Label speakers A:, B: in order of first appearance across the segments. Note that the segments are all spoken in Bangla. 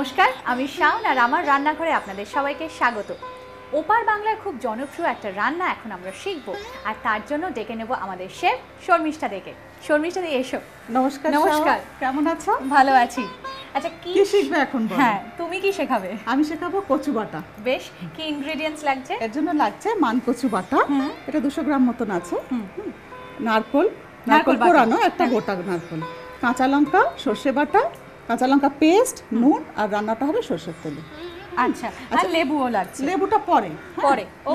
A: নমস্কার, আমি শাওন আর আমার রান্নাঘরে আপনাদের সবাইকে স্বাগত। ওপার বাংলার খুব জনপ্রিয় একটা রান্না এখন আমরা শিখব, আর তার জন্য ডেকে নেব আমাদের শেফ শর্মিষ্ঠা দেকে। শর্মিষ্ঠা দি, এসো।
B: নমস্কার।
A: নমস্কার,
B: কেমন আছো?
A: ভালো আছি। আচ্ছা,
B: কি শিখবে এখন?
A: হ্যাঁ, তুমি কি শেখাবে?
B: আমি শেখাবো কচু বাটা।
A: বেশ, কি ইনগ্রেডিয়েন্টস লাগছে?
B: এর জন্য লাগছে মান কচু বাটা, এটা 200 গ্রাম মতন আছে। নারকল কোরানো একটা গোটা নারকল, কাঁচা লঙ্কা, সর্ষে বাটা, কাঁচা লঙ্কা পেস্ট, নুন, আর রান্নাটা হবে সর্ষের তেলে।
A: আচ্ছা, আর লেবুও লাগছে?
B: লেবুটা পরে।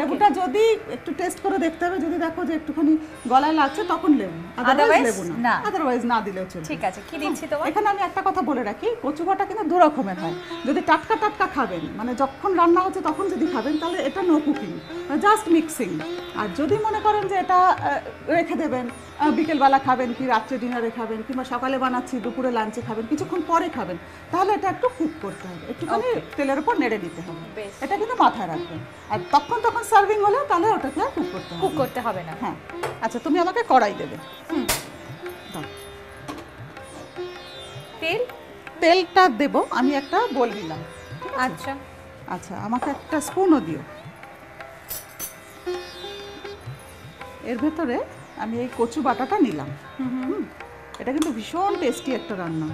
B: লেবুটা যদি একটু টেস্ট করে দেখতে হবে, যদি দেখো যে একটুখানি গলায় লাগছে তখন লেবু, আদারওয়াইজ না দিলেও চলবে।
A: ঠিক আছে, কি দিচ্ছি তোমার?
B: এখানে আমি একটা কথা বলে রাখি, কচু বাটা কিন্তু দু রকমের হয়। যদি টাটকা টাটকা খাবেন, মানে যখন রান্না হচ্ছে তখন যদি খাবেন, তাহলে এটা নো কুকিং, জাস্ট মিক্সিং। আর যদি মনে করেন যে এটা রেখে দেবেন, বিকেলবেলা খাবেন, কি রাত্রে ডিনারে খাবেন, কিংবা সকালে বানাচ্ছি দুপুরে লাঞ্চে খাবেন, কিছুক্ষণ পরে খাবেন, তাহলে এটা একটু কুক করতে হবে, একটুখানি তেলের উপর নেড়ে দিতে হবে। এটা কিন্তু মাথায় রাখবেন। আর তখন সার্ভিং হলে তাহলে ওটাকে কুক করতে হবে না। হ্যাঁ, আচ্ছা, তুমি আমাকে কড়াই দেবে। তেলটা দেব আমি, একটা বল দিলাম।
A: আচ্ছা
B: আচ্ছা, আমাকে একটা স্পুনও দিও। এর ভেতরে আমি এই কচু বাটাটা নিলাম। এটা কিন্তু ভীষণ টেস্টি একটা রান্না,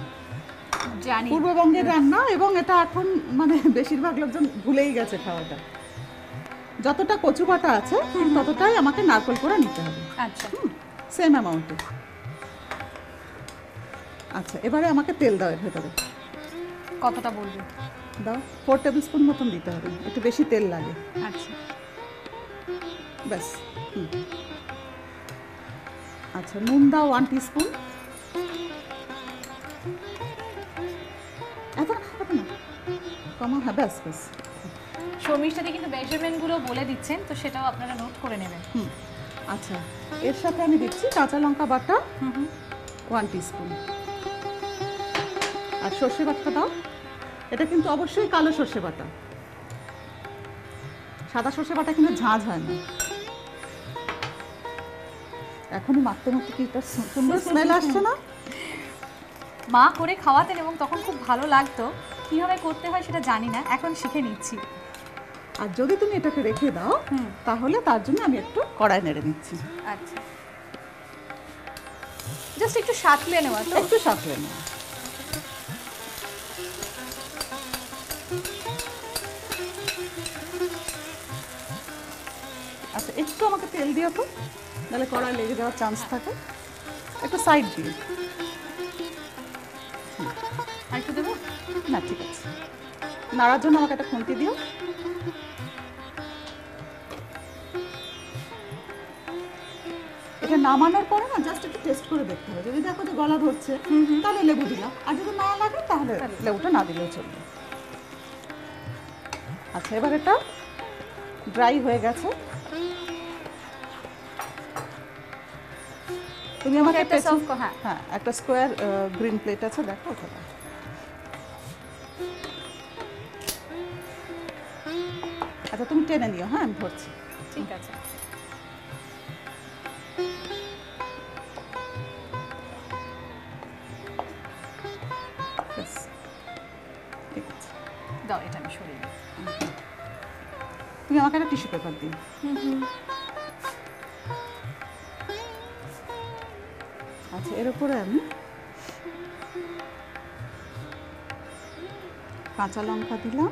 A: জানি,
B: পূর্ববঙ্গের রান্না, এবং এটা এখন মানে বেশিরভাগ লোকজন ভুলেই গেছে খাওয়াটা। যতটা কচু বাটা আছে ততটাই আমাকে নারকল করে নিতে হবে।
A: আচ্ছা,
B: সেম অ্যামাউন্টে। আচ্ছা, এবারে আমাকে তেল দাও এর ভেতরে।
A: কতটা বলবো?
B: দাও, 4 টেবিল স্পুন মতন দিতে হবে, একটু বেশি তেল লাগে।
A: আচ্ছা,
B: ব্যাস। আচ্ছা, নুন দাও 1 টিস্পুন। এত না, কমা। হ্যাঁ, ব্যাস ব্যাস।
A: শর্মিষ্ঠাদি কিন্তু মেজারমেন্টগুলো বলে দিচ্ছেন, তো সেটাও আপনারা নোট করে নেবেন।
B: আচ্ছা, এর সাথে আমি দিচ্ছি কাঁচা লঙ্কা বাটা 1 টিস্পুন, আর সর্ষে বাটা দাও। এটা কিন্তু অবশ্যই কালো সর্ষে বাটা, সাদা সর্ষে বাটা কিন্তু ঝাঁঝ হয় না। এখনই মাখতে মাখতে কি একটা সুন্দর স্মেল আসছে না?
A: মা করে খাওয়াতেন এবং তখন খুব ভালো লাগতো। কীভাবে করতে হয় সেটা জানি না, এখন শিখে নিচ্ছি।
B: আর যদি তুমি এটাকে রেখে দাও, তাহলে তার জন্য আমি একটু কড়াই নেড়ে নিচ্ছি।
A: আচ্ছা, জাস্ট একটু সাঁতলে নেওয়া, তো
B: একটু সাঁতলে নেওয়া। আচ্ছা, একটু আমাকে তেল দিও তো, তাহলে কড়াই লেগে যাওয়ার চান্স থাকে। একটু সাইড দিয়ে।
A: আর একটু দেবো
B: না? ঠিক আছে, নাড়ার জন্য আমাকে একটা খুন্তি দিও। এটা নামানোর পরে না জাস্ট একটু টেস্ট করে দেখতে হবে, যদি দেখো যে গলা ধরছে তাহলে লেবু দিলাম, আর যদি না লাগে তাহলে লেবুটা না দিলেও চলবে। আচ্ছা, এবার এটা ড্রাই হয়ে গেছে। তুমি আমাকে হ্যাঁ, একটা স্কোয়ার গ্রিন প্লেট আছে, দেখো ওখানে। আচ্ছা, তুমি টেনে নিও। হ্যাঁ, আমি ধরছি।
A: ঠিক আছে।
B: ঠিক আছে,
A: দাও, এটা আমি সরিয়ে দিই।
B: তুমি আমাকে একটা টিস্যু পেপার দিও। আচ্ছা, এর উপরে আমি কাঁচা লঙ্কা দিলাম,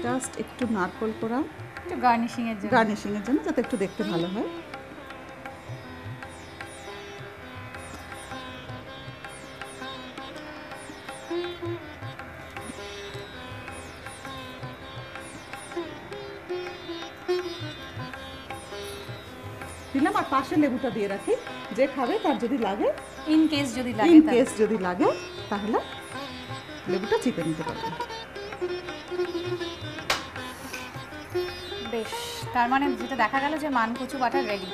B: জাস্ট একটু নারকল কোড়া,
A: একটু গার্নিশিং এর
B: জন্য, যাতে একটু দেখতে ভালো হয়। দিলাম, আর পাশে লেবুটা দিয়ে রাখি, যে খাবে তার যদি লাগে,
A: ইন কেস যদি লাগে
B: তাহলে লেবুটা চিপে নিতে পারবে।
A: বেশ, তার মানে যেটা দেখা গেল যে মান কচু বাটা রেডি।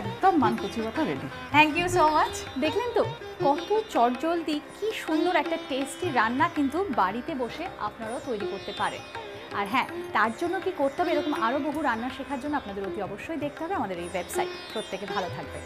B: একদম মান কচু বাটা ready.
A: Thank you so much. দেখলেন তো কত চটজলদি, কি সুন্দর একটা টেস্টি রান্না কিন্তু বাড়িতে বসে আপনারাও তৈরি করতে পারেন। আর হ্যাঁ, তার জন্য কি করতে হবে, এরকম আরও বহু রান্না শেখার জন্য আপনাদের অতি অবশ্যই দেখতে হবে আমাদের এই ওয়েবসাইট। প্রত্যেকে ভালো থাকবে।